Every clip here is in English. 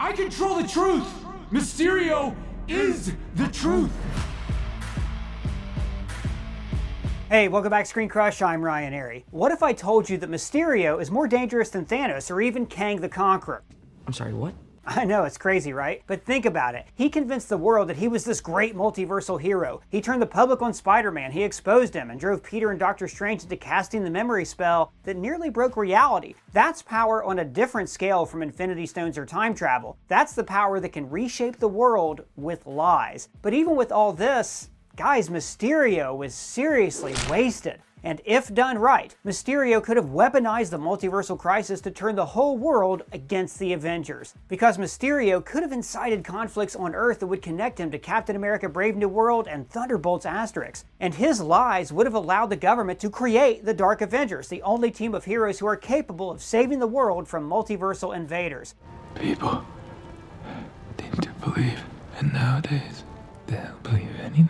I control the truth! Mysterio is the truth! Hey, welcome back to ScreenCrush, I'm Ryan Airy. What if I told you that Mysterio is more dangerous than Thanos or even Kang the Conqueror? I'm sorry, what? I know, it's crazy, right? But think about it. He convinced the world that he was this great multiversal hero. He turned the public on Spider-Man, he exposed him, and drove Peter and Doctor Strange into casting the memory spell that nearly broke reality. That's power on a different scale from Infinity Stones or time travel. That's the power that can reshape the world with lies. But even with all this, guys, Mysterio was seriously wasted. And if done right, Mysterio could have weaponized the multiversal crisis to turn the whole world against the Avengers. Because Mysterio could have incited conflicts on Earth that would connect him to Captain America Brave New World and Thunderbolts Asterix. And his lies would have allowed the government to create the Dark Avengers, the only team of heroes who are capable of saving the world from multiversal invaders. People tend to believe, and nowadays, they'll believe anything.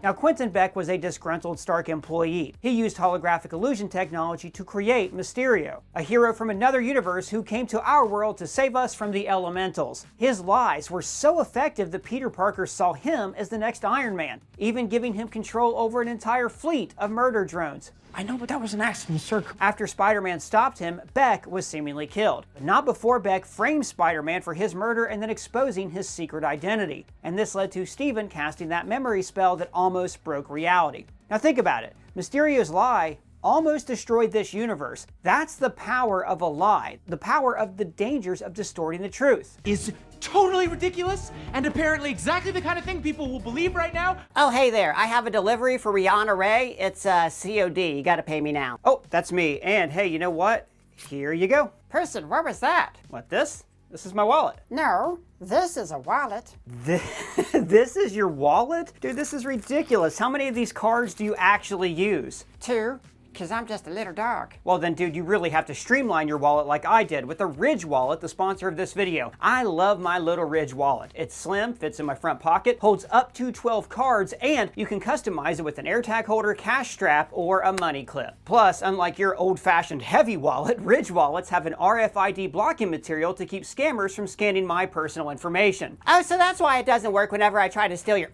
Now, Quentin Beck was a disgruntled Stark employee. He used holographic illusion technology to create Mysterio, a hero from another universe who came to our world to save us from the elementals. His lies were so effective that Peter Parker saw him as the next Iron Man, even giving him control over an entire fleet of murder drones. I know, but that was an accident, sir. After Spider-Man stopped him, Beck was seemingly killed. But not before Beck framed Spider-Man for his murder and then exposing his secret identity. And this led to Steven casting that memory spell that almost broke reality. Now think about it. Mysterio's lie almost destroyed this universe. That's the power of a lie. The power of the dangers of distorting the truth. Is totally ridiculous and apparently exactly the kind of thing people will believe right now. Oh, hey there. I have a delivery for Rihanna Ray. It's COD. You gotta pay me now. Oh, that's me. And hey, you know what? Here you go. Person, what was that? What, this? This is my wallet. No, this is a wallet. This is your wallet? Dude, this is ridiculous. How many of these cards do you actually use? 2, 'cause I'm just a little dog. Well then, dude, you really have to streamline your wallet like I did with the Ridge wallet, the sponsor of this video. I love my little Ridge wallet. It's slim, fits in my front pocket, holds up to 12 cards, and you can customize it with an AirTag holder, cash strap, or a money clip. Plus, unlike your old-fashioned heavy wallet, Ridge wallets have an RFID blocking material to keep scammers from scanning my personal information. Oh, so that's why it doesn't work whenever I try to steal your...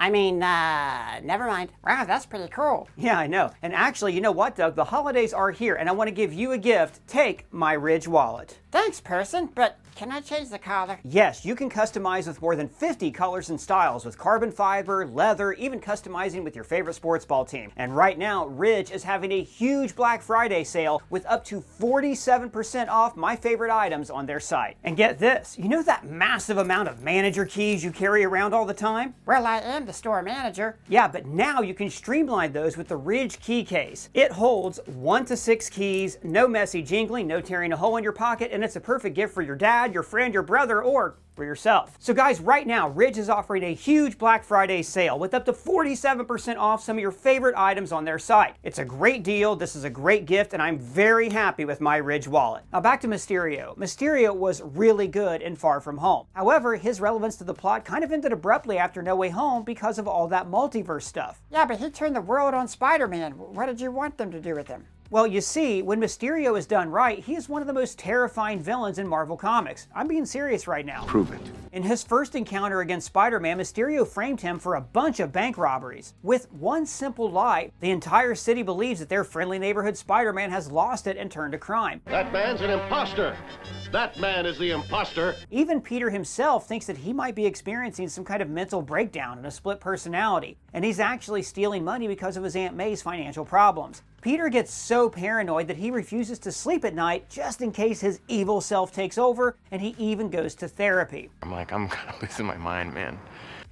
never mind. Wow, that's pretty cool. Yeah, I know. And actually, you know what, Doug? The holidays are here, and I want to give you a gift. Take my Ridge wallet. Thanks, person, but can I change the collar? Yes, you can customize with more than 50 colors and styles with carbon fiber, leather, even customizing with your favorite sports ball team. And right now, Ridge is having a huge Black Friday sale with up to 47% off my favorite items on their site. And get this, you know that massive amount of manager keys you carry around all the time? Well, I am the store manager. Yeah, but now you can streamline those with the Ridge key case. It holds 1 to 6 keys, no messy jingling, no tearing a hole in your pocket, and it's a perfect gift for your dad, your friend, your brother, or for yourself. So guys, right now, Ridge is offering a huge Black Friday sale with up to 47% off some of your favorite items on their site. It's a great deal, this is a great gift, and I'm very happy with my Ridge wallet. Now back to Mysterio. Mysterio was really good in Far From Home. However, his relevance to the plot kind of ended abruptly after No Way Home because of all that multiverse stuff. Yeah, but he turned the world on Spider-Man. What did you want them to do with him? Well, you see, when Mysterio is done right, he is one of the most terrifying villains in Marvel Comics. I'm being serious right now. Prove it. In his first encounter against Spider-Man, Mysterio framed him for a bunch of bank robberies. With one simple lie, the entire city believes that their friendly neighborhood Spider-Man has lost it and turned to crime. That man's an imposter. That man is the imposter. Even Peter himself thinks that he might be experiencing some kind of mental breakdown and a split personality, and he's actually stealing money because of his Aunt May's financial problems. Peter gets so paranoid that he refuses to sleep at night just in case his evil self takes over, and he even goes to therapy. I'm kind of losing my mind, man.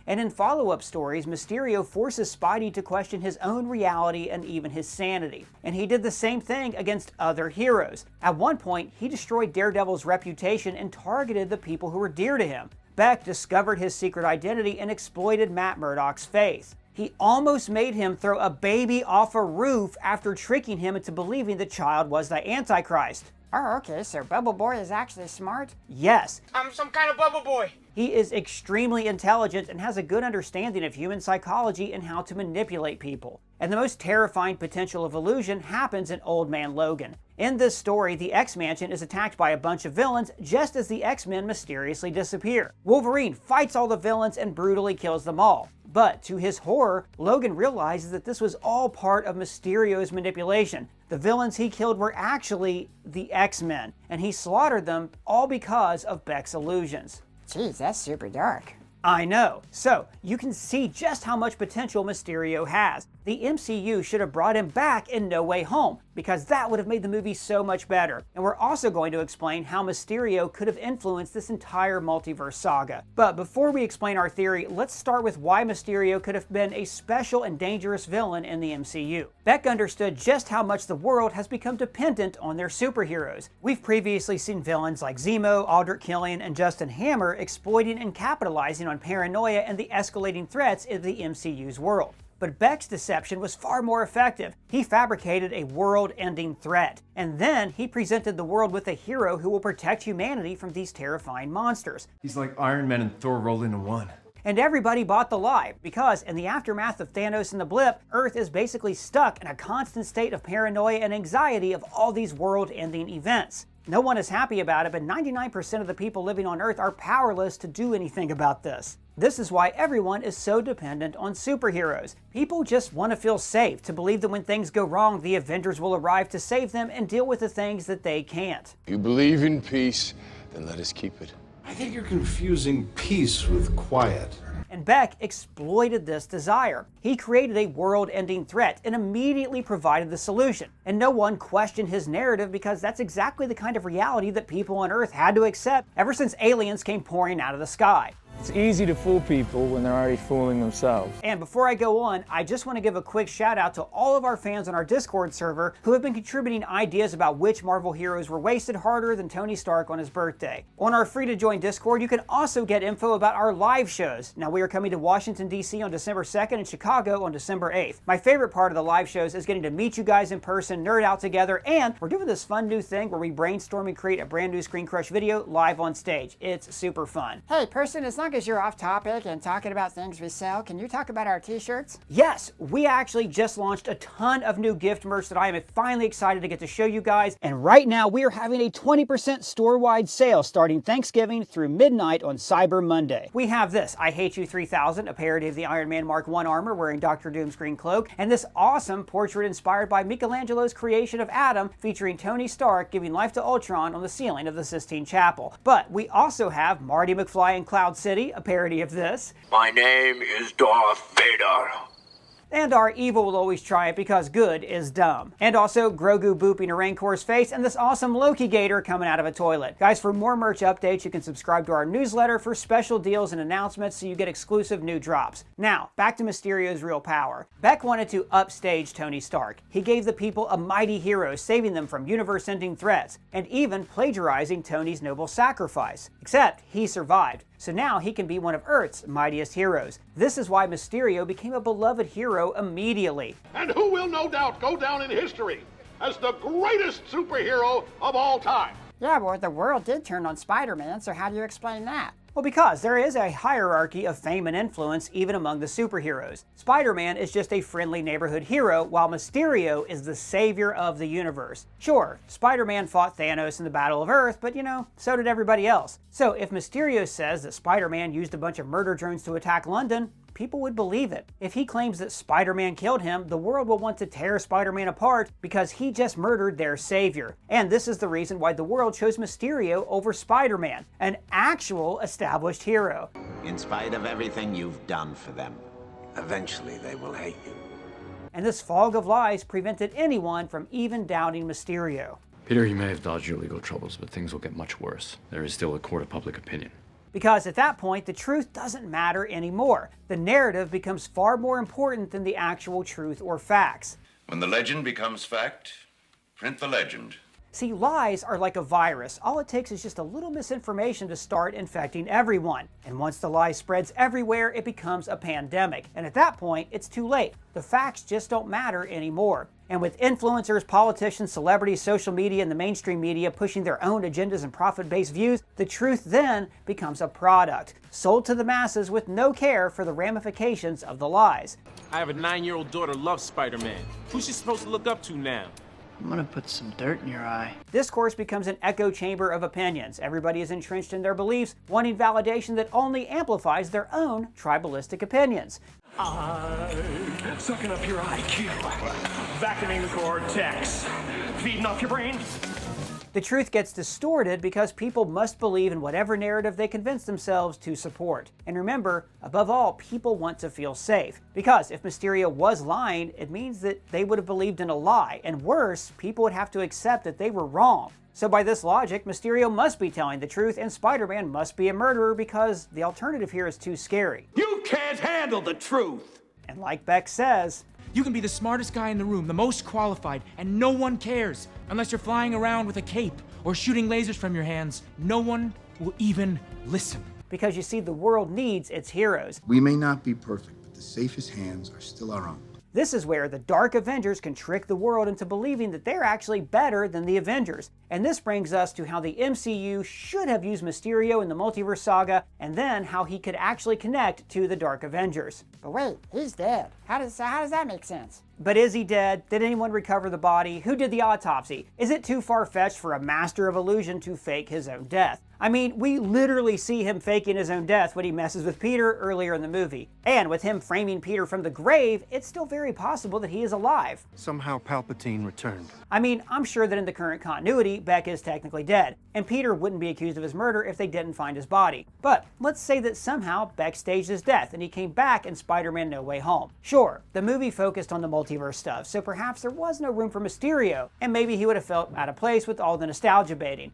And in follow-up stories, Mysterio forces Spidey to question his own reality and even his sanity. And he did the same thing against other heroes. At one point, he destroyed Daredevil's reputation and targeted the people who were dear to him. Beck discovered his secret identity and exploited Matt Murdock's faith. He almost made him throw a baby off a roof after tricking him into believing the child was the Antichrist. Oh, okay, so Bubble Boy is actually smart? Yes. I'm some kind of bubble boy. He is extremely intelligent and has a good understanding of human psychology and how to manipulate people. And the most terrifying potential of illusion happens in Old Man Logan. In this story, the X-Mansion is attacked by a bunch of villains just as the X-Men mysteriously disappear. Wolverine fights all the villains and brutally kills them all. But to his horror, Logan realizes that this was all part of Mysterio's manipulation. The villains he killed were actually the X-Men, and he slaughtered them all because of Beck's illusions. Jeez, that's super dark. I know. So, you can see just how much potential Mysterio has. The MCU should have brought him back in No Way Home, because that would have made the movie so much better. And we're also going to explain how Mysterio could have influenced this entire multiverse saga. But before we explain our theory, let's start with why Mysterio could have been a special and dangerous villain in the MCU. Beck understood just how much the world has become dependent on their superheroes. We've previously seen villains like Zemo, Aldrich Killian, and Justin Hammer exploiting and capitalizing on paranoia and the escalating threats in the MCU's world. But Beck's deception was far more effective. He fabricated a world-ending threat, and then he presented the world with a hero who will protect humanity from these terrifying monsters. He's like Iron Man and Thor rolled into one. And everybody bought the lie, because in the aftermath of Thanos and the Blip, Earth is basically stuck in a constant state of paranoia and anxiety of all these world-ending events. No one is happy about it, but 99% of the people living on Earth are powerless to do anything about this. This is why everyone is so dependent on superheroes. People just want to feel safe, to believe that when things go wrong, the Avengers will arrive to save them and deal with the things that they can't. You believe in peace, then let us keep it. I think you're confusing peace with quiet. And Beck exploited this desire. He created a world-ending threat and immediately provided the solution. And no one questioned his narrative, because that's exactly the kind of reality that people on Earth had to accept ever since aliens came pouring out of the sky. It's easy to fool people when they're already fooling themselves. And before I go on, I just want to give a quick shout out to all of our fans on our Discord server who have been contributing ideas about which Marvel heroes were wasted harder than Tony Stark on his birthday. On our free to join Discord, you can also get info about our live shows. Now, we are coming to Washington, D.C. on December 2nd and Chicago on December 8th. My favorite part of the live shows is getting to meet you guys in person, nerd out together, and we're doing this fun new thing where we brainstorm and create a brand new ScreenCrush video live on stage. It's super fun. Hey, person, as long as you're off topic and talking about things we sell, can you talk about our t-shirts? Yes, we actually just launched a ton of new gift merch that I am finally excited to get to show you guys. And right now we are having a 20% store-wide sale starting Thanksgiving through midnight on Cyber Monday. We have this I Hate You 3000, a parody of the Iron Man Mark I armor wearing Dr. Doom's green cloak, and this awesome portrait inspired by Michelangelo's creation of Adam, featuring Tony Stark giving life to Ultron on the ceiling of the Sistine Chapel. But we also have Marty McFly in Cloud City, a parody of this. My name is Darth Vader. And our evil will always triumph because good is dumb. And also Grogu booping a Rancor's face, and this awesome Loki gator coming out of a toilet. Guys, for more merch updates, you can subscribe to our newsletter for special deals and announcements so you get exclusive new drops. Now, back to Mysterio's real power. Beck wanted to upstage Tony Stark. He gave the people a mighty hero, saving them from universe-ending threats, and even plagiarizing Tony's noble sacrifice. Except he survived. So now he can be one of Earth's mightiest heroes. This is why Mysterio became a beloved hero immediately. And who will no doubt go down in history as the greatest superhero of all time. Yeah, well, the world did turn on Spider-Man, so how do you explain that? Well, because there is a hierarchy of fame and influence even among the superheroes. Spider-Man is just a friendly neighborhood hero, while Mysterio is the savior of the universe. Sure, Spider-Man fought Thanos in the Battle of Earth, but you know, so did everybody else. So if Mysterio says that Spider-Man used a bunch of murder drones to attack London, people would believe it. If he claims that Spider-Man killed him, the world will want to tear Spider-Man apart because he just murdered their savior. And this is the reason why the world chose Mysterio over Spider-Man, an actual established hero. In spite of everything you've done for them, eventually they will hate you. And this fog of lies prevented anyone from even doubting Mysterio. Peter, you may have dodged your legal troubles, but things will get much worse. There is still a court of public opinion. Because at that point, the truth doesn't matter anymore. The narrative becomes far more important than the actual truth or facts. When the legend becomes fact, print the legend. See, lies are like a virus. All it takes is just a little misinformation to start infecting everyone. And once the lie spreads everywhere, it becomes a pandemic. And at that point, it's too late. The facts just don't matter anymore. And with influencers, politicians, celebrities, social media, and the mainstream media pushing their own agendas and profit-based views, the truth then becomes a product, sold to the masses with no care for the ramifications of the lies. I have a 9-year-old daughter who loves Spider-Man. Who's she supposed to look up to now? I'm gonna put some dirt in your eye. This course becomes an echo chamber of opinions. Everybody is entrenched in their beliefs, wanting validation that only amplifies their own tribalistic opinions. Sucking up your IQ, vacuuming the cortex, feeding off your brain. The truth gets distorted because people must believe in whatever narrative they convince themselves to support. And remember, above all, people want to feel safe. Because if Mysterio was lying, it means that they would have believed in a lie. And worse, people would have to accept that they were wrong. So by this logic, Mysterio must be telling the truth and Spider-Man must be a murderer because the alternative here is too scary. You can't handle the truth! And like Beck says, you can be the smartest guy in the room, the most qualified, and no one cares. Unless you're flying around with a cape or shooting lasers from your hands, no one will even listen. Because you see, the world needs its heroes. We may not be perfect, but the safest hands are still our own. This is where the Dark Avengers can trick the world into believing that they're actually better than the Avengers. And this brings us to how the MCU should have used Mysterio in the Multiverse Saga, and then how he could actually connect to the Dark Avengers. But wait, he's dead. How does that make sense? But is he dead? Did anyone recover the body? Who did the autopsy? Is it too far-fetched for a master of illusion to fake his own death? I mean, we literally see him faking his own death when he messes with Peter earlier in the movie. And with him framing Peter from the grave, it's still very possible that he is alive. Somehow Palpatine returned. I mean, I'm sure that in the current continuity, Beck is technically dead, and Peter wouldn't be accused of his murder if they didn't find his body. But let's say that somehow Beck staged his death and he came back in Spider-Man No Way Home. Sure, the movie focused on the multiverse stuff, so perhaps there was no room for Mysterio, and maybe he would have felt out of place with all the nostalgia baiting.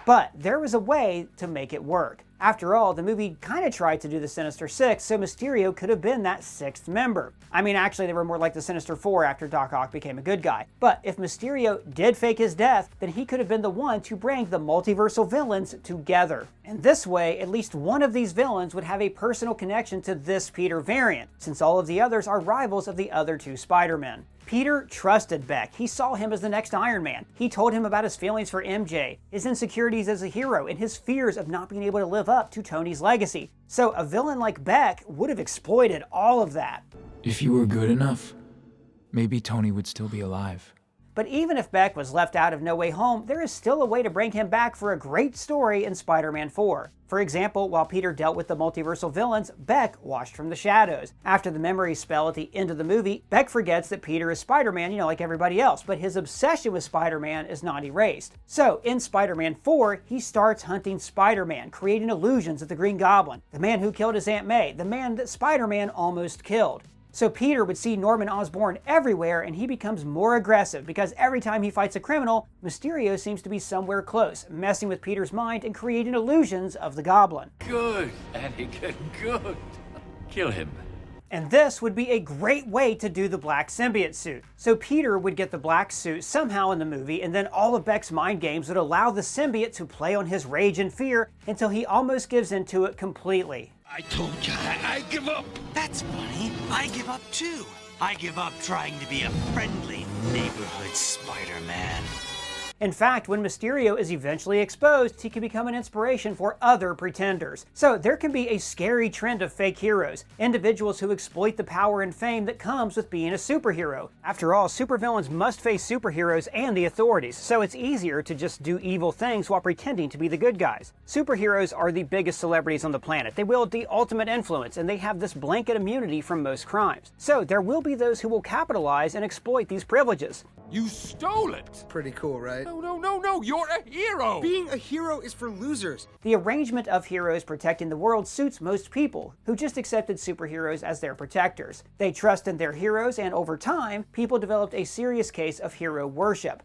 But there was a way to make it work. After all, the movie kind of tried to do the Sinister Six, so Mysterio could have been that sixth member. I mean, actually, they were more like the Sinister Four after Doc Ock became a good guy. But if Mysterio did fake his death, then he could have been the one to bring the multiversal villains together. And this way, at least one of these villains would have a personal connection to this Peter variant, since all of the others are rivals of the other two Spider-Men. Peter trusted Beck. He saw him as the next Iron Man. He told him about his feelings for MJ, his insecurities as a hero, and his fears of not being able to live up to Tony's legacy. So a villain like Beck would have exploited all of that. If you were good enough, maybe Tony would still be alive. But even if Beck was left out of No Way Home, there is still a way to bring him back for a great story in Spider-Man 4. For example, while Peter dealt with the multiversal villains, Beck watched from the shadows. After the memory spell at the end of the movie, Beck forgets that Peter is Spider-Man, like everybody else, but his obsession with Spider-Man is not erased. So, in Spider-Man 4, he starts hunting Spider-Man, creating illusions of the Green Goblin, the man who killed his Aunt May, the man that Spider-Man almost killed. So Peter would see Norman Osborn everywhere, and he becomes more aggressive because every time he fights a criminal, Mysterio seems to be somewhere close, messing with Peter's mind and creating illusions of the Goblin. Good, Anakin, good. Kill him. And this would be a great way to do the black symbiote suit. So Peter would get the black suit somehow in the movie, and then all of Beck's mind games would allow the symbiote to play on his rage and fear until he almost gives into it completely. I told you, I give up. That's funny. I give up too. I give up trying to be a friendly neighborhood Spider-Man. In fact, when Mysterio is eventually exposed, he can become an inspiration for other pretenders. So there can be a scary trend of fake heroes, individuals who exploit the power and fame that comes with being a superhero. After all, supervillains must face superheroes and the authorities, so it's easier to just do evil things while pretending to be the good guys. Superheroes are the biggest celebrities on the planet. They wield the ultimate influence, and they have this blanket immunity from most crimes. So there will be those who will capitalize and exploit these privileges. You stole it! Pretty cool, right? No, you're a hero! Being a hero is for losers. The arrangement of heroes protecting the world suits most people, who just accepted superheroes as their protectors. They trust in their heroes, and over time, people developed a serious case of hero worship.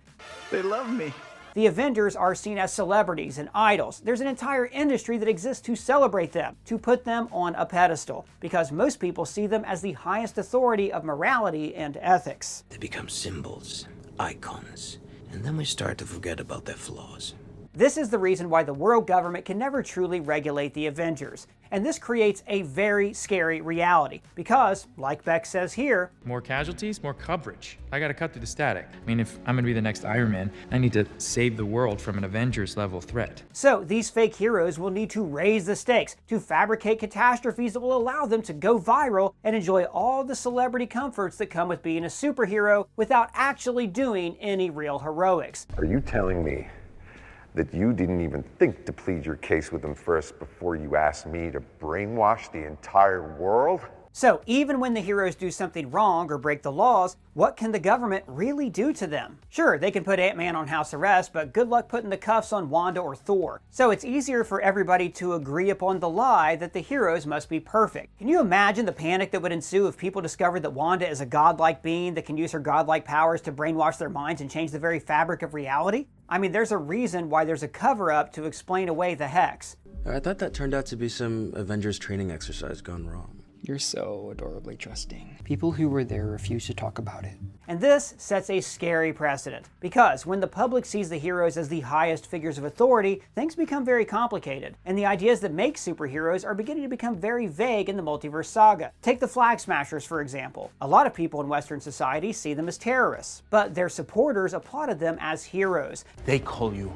They love me. The Avengers are seen as celebrities and idols. There's an entire industry that exists to celebrate them, to put them on a pedestal, because most people see them as the highest authority of morality and ethics. They become symbols, icons, and then we start to forget about their flaws. This is the reason why the world government can never truly regulate the Avengers. And this creates a very scary reality because, like Beck says here, more casualties, more coverage. I gotta cut through the static. I mean, if I'm gonna be the next Iron Man, I need to save the world from an Avengers level threat. So these fake heroes will need to raise the stakes, to fabricate catastrophes that will allow them to go viral and enjoy all the celebrity comforts that come with being a superhero without actually doing any real heroics. Are you telling me that you didn't even think to plead your case with them first before you asked me to brainwash the entire world? So even when the heroes do something wrong or break the laws, what can the government really do to them? Sure, they can put Ant-Man on house arrest, but good luck putting the cuffs on Wanda or Thor. So it's easier for everybody to agree upon the lie that the heroes must be perfect. Can you imagine the panic that would ensue if people discovered that Wanda is a godlike being that can use her godlike powers to brainwash their minds and change the very fabric of reality? I mean, there's a reason why there's a cover-up to explain away the Hex. I thought that turned out to be some Avengers training exercise gone wrong. You're so adorably trusting. People who were there refuse to talk about it. And this sets a scary precedent, because when the public sees the heroes as the highest figures of authority, things become very complicated, and the ideas that make superheroes are beginning to become very vague in the Multiverse saga. Take the Flag Smashers, for example. A lot of people in Western society see them as terrorists, but their supporters applauded them as heroes. They call you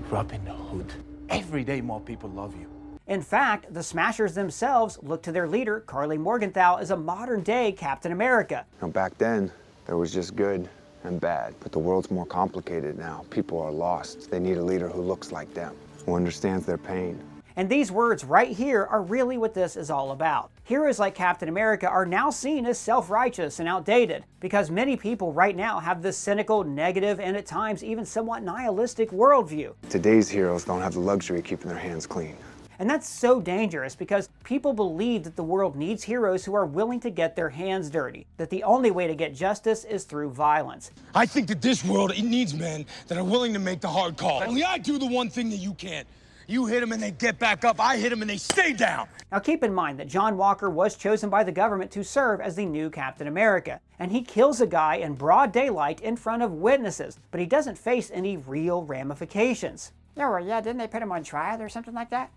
Robin Hood. Every day more people love you. In fact, the Smashers themselves look to their leader, Carly Morgenthau, as a modern-day Captain America. Now, back then, there was just good and bad, but the world's more complicated now. People are lost. They need a leader who looks like them, who understands their pain. And these words right here are really what this is all about. Heroes like Captain America are now seen as self-righteous and outdated, because many people right now have this cynical, negative, and at times even somewhat nihilistic worldview. Today's heroes don't have the luxury of keeping their hands clean. And that's so dangerous because people believe that the world needs heroes who are willing to get their hands dirty, that the only way to get justice is through violence. I think that this world, it needs men that are willing to make the hard call. Only I do the one thing that you can't. You hit them and they get back up. I hit them and they stay down. Now keep in mind that John Walker was chosen by the government to serve as the new Captain America, and he kills a guy in broad daylight in front of witnesses, but he doesn't face any real ramifications. Yeah, didn't they put him on trial or something like that?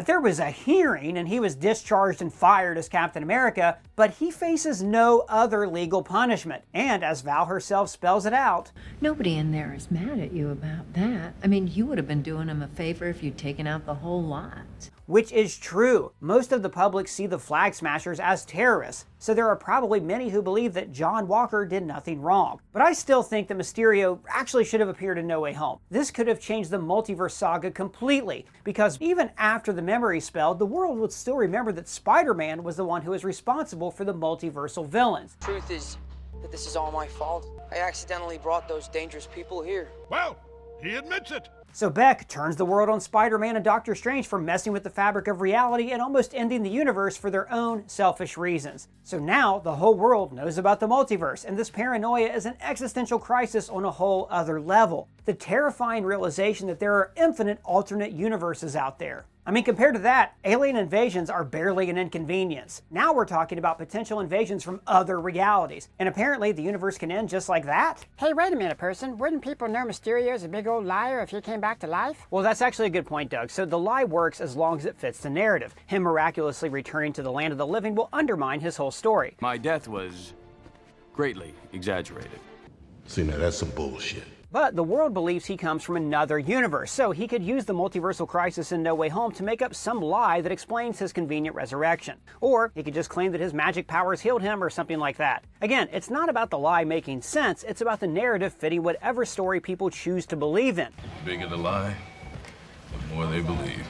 There was a hearing and he was discharged and fired as Captain America, but he faces no other legal punishment. And as Val herself spells it out, nobody in there is mad at you about that. I mean, you would have been doing him a favor if you'd taken out the whole lot. Which is true. Most of the public see the Flag Smashers as terrorists, so there are probably many who believe that John Walker did nothing wrong. But I still think that Mysterio actually should have appeared in No Way Home. This could have changed the Multiverse saga completely, because even after the memory spell, the world would still remember that Spider-Man was the one who was responsible for the multiversal villains. Truth is that this is all my fault. I accidentally brought those dangerous people here. Well, he admits it. So Beck turns the world on Spider-Man and Doctor Strange for messing with the fabric of reality and almost ending the universe for their own selfish reasons. So now the whole world knows about the multiverse, and this paranoia is an existential crisis on a whole other level. The terrifying realization that there are infinite alternate universes out there. I mean, compared to that, alien invasions are barely an inconvenience. Now we're talking about potential invasions from other realities. And apparently the universe can end just like that? Hey, wait a minute, person. Wouldn't people know Mysterio's a big old liar if he came back to life? Well, that's actually a good point, Doug. So the lie works as long as it fits the narrative. Him miraculously returning to the land of the living will undermine his whole story. My death was greatly exaggerated. See, now that's some bullshit. But the world believes he comes from another universe, so he could use the multiversal crisis in No Way Home to make up some lie that explains his convenient resurrection. Or he could just claim that his magic powers healed him or something like that. Again, it's not about the lie making sense, it's about the narrative fitting whatever story people choose to believe in. The bigger the lie, the more they believe.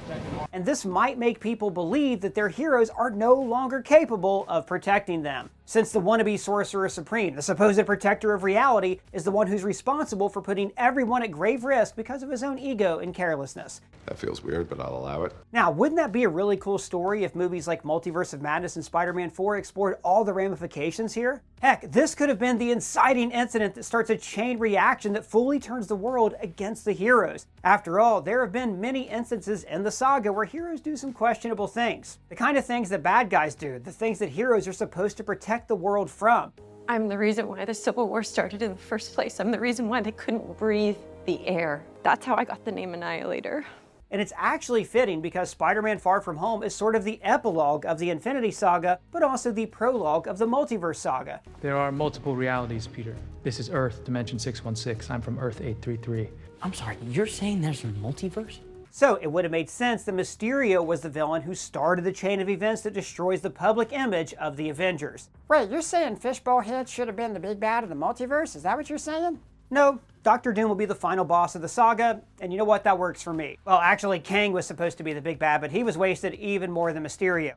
And this might make people believe that their heroes are no longer capable of protecting them. Since the wannabe Sorcerer Supreme, the supposed protector of reality, is the one who's responsible for putting everyone at grave risk because of his own ego and carelessness. That feels weird, but I'll allow it. Now, wouldn't that be a really cool story if movies like Multiverse of Madness and Spider-Man 4 explored all the ramifications here? Heck, this could have been the inciting incident that starts a chain reaction that fully turns the world against the heroes. After all, there have been many instances in the saga where heroes do some questionable things. The kind of things that bad guys do, the things that heroes are supposed to protect the world from. I'm the reason why the Civil War started in the first place. I'm the reason why they couldn't breathe. the air. That's how I got the name Annihilator. And it's actually fitting because Spider-Man Far From Home is sort of the epilogue of the Infinity Saga, but also the prologue of the Multiverse Saga. There are multiple realities, Peter. This is Earth, Dimension 616. I'm from Earth 833. I'm sorry, you're saying there's a multiverse? So it would have made sense that Mysterio was the villain who started the chain of events that destroys the public image of the Avengers. Wait, you're saying Fishbowl Head should have been the big bad of the multiverse? Is that what you're saying? No, Doctor Doom will be the final boss of the saga, and you know what? That works for me. Well, actually, Kang was supposed to be the big bad, but he was wasted even more than Mysterio.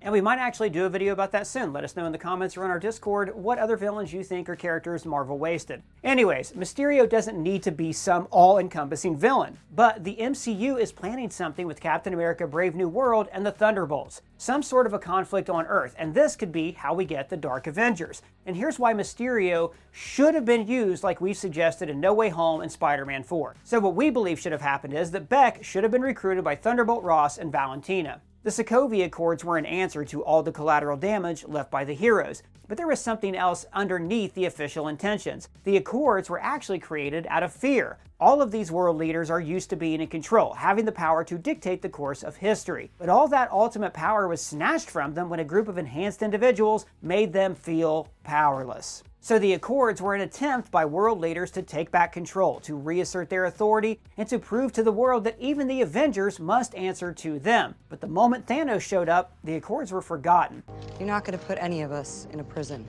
And we might actually do a video about that soon. Let us know in the comments or on our Discord what other villains you think or characters Marvel wasted. Anyways, Mysterio doesn't need to be some all-encompassing villain, but the MCU is planning something with Captain America Brave New World and the Thunderbolts. Some sort of a conflict on Earth, and this could be how we get the Dark Avengers. And here's why Mysterio should have been used like we suggested in No Way Home and Spider-Man 4. So what we believe should have happened is that Beck should have been recruited by Thunderbolt Ross and Valentina. The Sokovia Accords were an answer to all the collateral damage left by the heroes, but there was something else underneath the official intentions. The Accords were actually created out of fear. All of these world leaders are used to being in control, having the power to dictate the course of history. But all that ultimate power was snatched from them when a group of enhanced individuals made them feel powerless. So the Accords were an attempt by world leaders to take back control, to reassert their authority, and to prove to the world that even the Avengers must answer to them. But the moment Thanos showed up, the Accords were forgotten. You're not going to put any of us in a prison.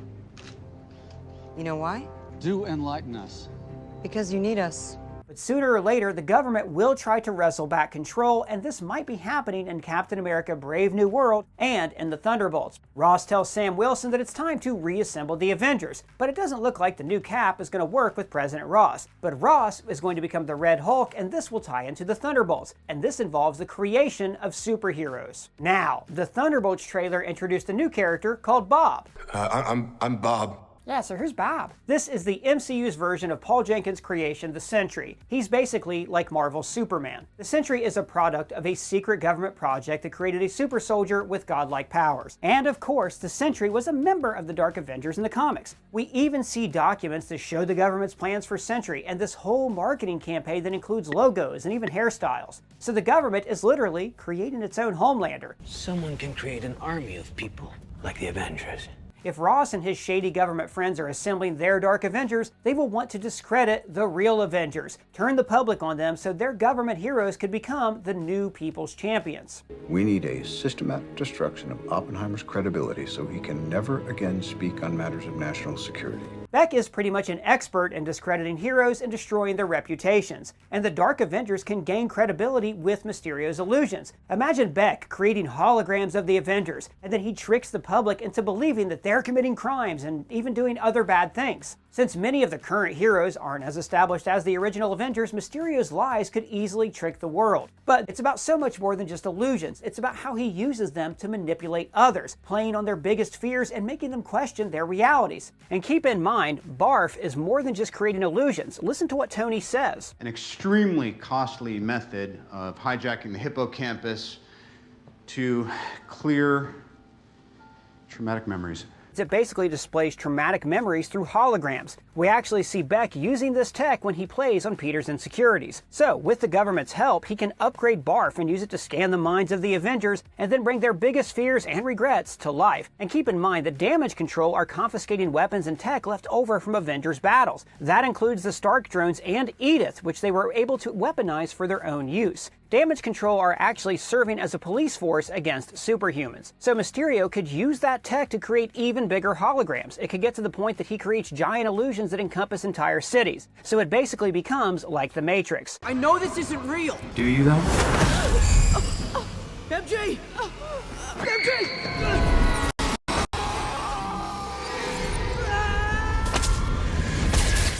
You know why? Do enlighten us. Because you need us. But sooner or later, the government will try to wrestle back control, and this might be happening in Captain America Brave New World and in the Thunderbolts. Ross tells Sam Wilson that it's time to reassemble the Avengers, but it doesn't look like the new Cap is going to work with President Ross. But Ross is going to become the Red Hulk, and this will tie into the Thunderbolts, and this involves the creation of superheroes. Now, the Thunderbolts trailer introduced a new character called Bob. I'm Bob. Yeah, so who's Bob? This is the MCU's version of Paul Jenkins' creation, the Sentry. He's basically like Marvel's Superman. The Sentry is a product of a secret government project that created a super soldier with godlike powers. And of course, the Sentry was a member of the Dark Avengers in the comics. We even see documents that show the government's plans for Sentry and this whole marketing campaign that includes logos and even hairstyles. So the government is literally creating its own Homelander. Someone can create an army of people, like the Avengers. If Ross and his shady government friends are assembling their Dark Avengers, they will want to discredit the real Avengers, turn the public on them so their government heroes could become the new people's champions. We need a systematic destruction of Oppenheimer's credibility so he can never again speak on matters of national security. Beck is pretty much an expert in discrediting heroes and destroying their reputations, and the Dark Avengers can gain credibility with Mysterio's illusions. Imagine Beck creating holograms of the Avengers, and then he tricks the public into believing that they're committing crimes and even doing other bad things. Since many of the current heroes aren't as established as the original Avengers, Mysterio's lies could easily trick the world. But it's about so much more than just illusions. It's about how he uses them to manipulate others, playing on their biggest fears and making them question their realities. And keep in mind, Barf is more than just creating illusions. Listen to what Tony says. An extremely costly method of hijacking the hippocampus to clear traumatic memories. It basically displays traumatic memories through holograms. We actually see Beck using this tech when he plays on Peter's insecurities. So, with the government's help, he can upgrade Barf and use it to scan the minds of the Avengers and then bring their biggest fears and regrets to life. And keep in mind that Damage Control are confiscating weapons and tech left over from Avengers battles. That includes the Stark drones and Edith, which they were able to weaponize for their own use. Damage Control are actually serving as a police force against superhumans. So Mysterio could use that tech to create even bigger holograms. It could get to the point that he creates giant illusions that encompass entire cities. So it basically becomes like the Matrix. I know this isn't real. Do you though? MJ! MJ!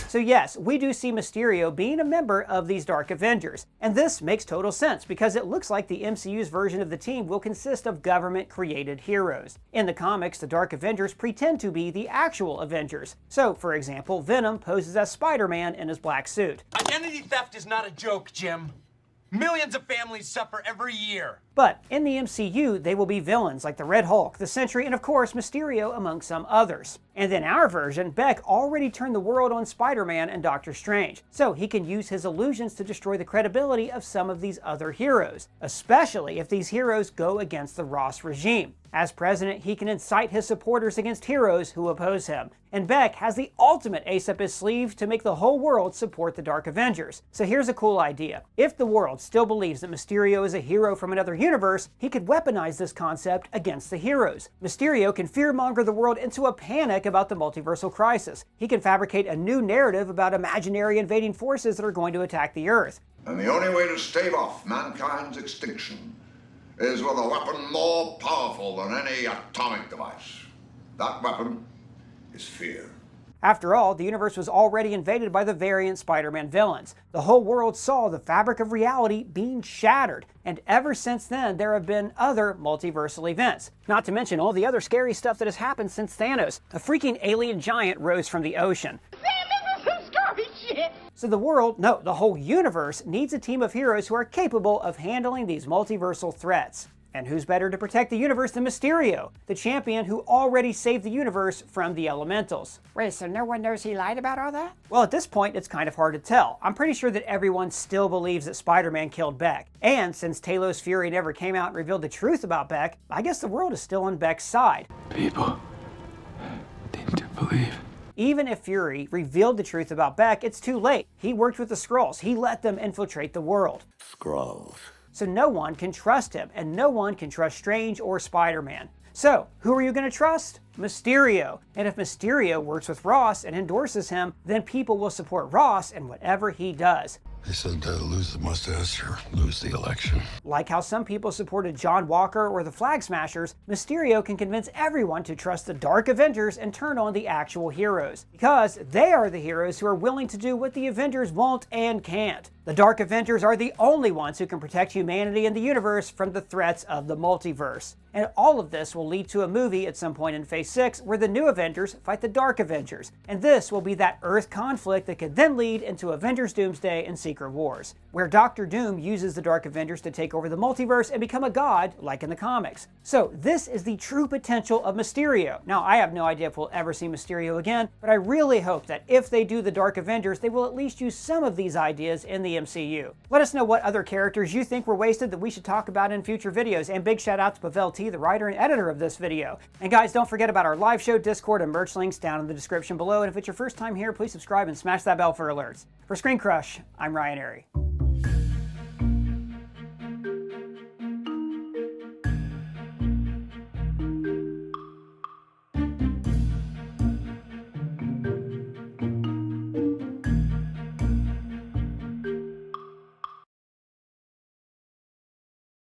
So yes, we do see Mysterio being a member of these Dark Avengers. And this makes total sense because it looks like the MCU's version of the team will consist of government-created heroes. In the comics, the Dark Avengers pretend to be the actual Avengers. So, for example, Venom poses as Spider-Man in his black suit. Identity theft is not a joke, Jim. Millions of families suffer every year. But in the MCU, they will be villains like the Red Hulk, the Sentry, and of course Mysterio among some others. And in our version, Beck already turned the world on Spider-Man and Doctor Strange, so he can use his illusions to destroy the credibility of some of these other heroes, especially if these heroes go against the Ross regime. As president, he can incite his supporters against heroes who oppose him. And Beck has the ultimate ace up his sleeve to make the whole world support the Dark Avengers. So here's a cool idea. If the world still believes that Mysterio is a hero from another universe, he could weaponize this concept against the heroes. Mysterio can fearmonger the world into a panic about the multiversal crisis. He can fabricate a new narrative about imaginary invading forces that are going to attack the Earth. And the only way to stave off mankind's extinction is with a weapon more powerful than any atomic device. That weapon is fear. After all, the universe was already invaded by the variant Spider-Man villains. The whole world saw the fabric of reality being shattered, and ever since then there have been other multiversal events. Not to mention all the other scary stuff that has happened since Thanos. A freaking alien giant rose from the ocean. So the world, no, the whole universe needs a team of heroes who are capable of handling these multiversal threats. And who's better to protect the universe than Mysterio, the champion who already saved the universe from the elementals? Wait, so no one knows he lied about all that? Well, at this point, it's kind of hard to tell. I'm pretty sure that everyone still believes that Spider-Man killed Beck. And since Talos Fury never came out and revealed the truth about Beck, I guess the world is still on Beck's side. People need to believe. Even if Fury revealed the truth about Beck, it's too late. He worked with the Skrulls. He let them infiltrate the world. Skrulls. So no one can trust him, and no one can trust Strange or Spider-Man. So, who are you going to trust? Mysterio. And if Mysterio works with Ross and endorses him, then people will support Ross in whatever he does. They said lose the mustache or lose the election. Like how some people supported John Walker or the Flag Smashers, Mysterio can convince everyone to trust the Dark Avengers and turn on the actual heroes. Because they are the heroes who are willing to do what the Avengers won't and can't. The Dark Avengers are the only ones who can protect humanity and the universe from the threats of the multiverse. And all of this will lead to a movie at some point in Phase 6 where the new Avengers fight the Dark Avengers. And this will be that Earth conflict that could then lead into Avengers Doomsday and Secret Wars, where Doctor Doom uses the Dark Avengers to take over the multiverse and become a god, like in the comics. So this is the true potential of Mysterio. Now, I have no idea if we'll ever see Mysterio again, but I really hope that if they do the Dark Avengers, they will at least use some of these ideas in the MCU. Let us know what other characters you think were wasted that we should talk about in future videos, and big shout out to Pavel T, the writer and editor of this video. And guys, don't forget about our live show, Discord, and merch links down in the description below, and if it's your first time here, please subscribe and smash that bell for alerts. For ScreenCrush, I'm Ryan Airy.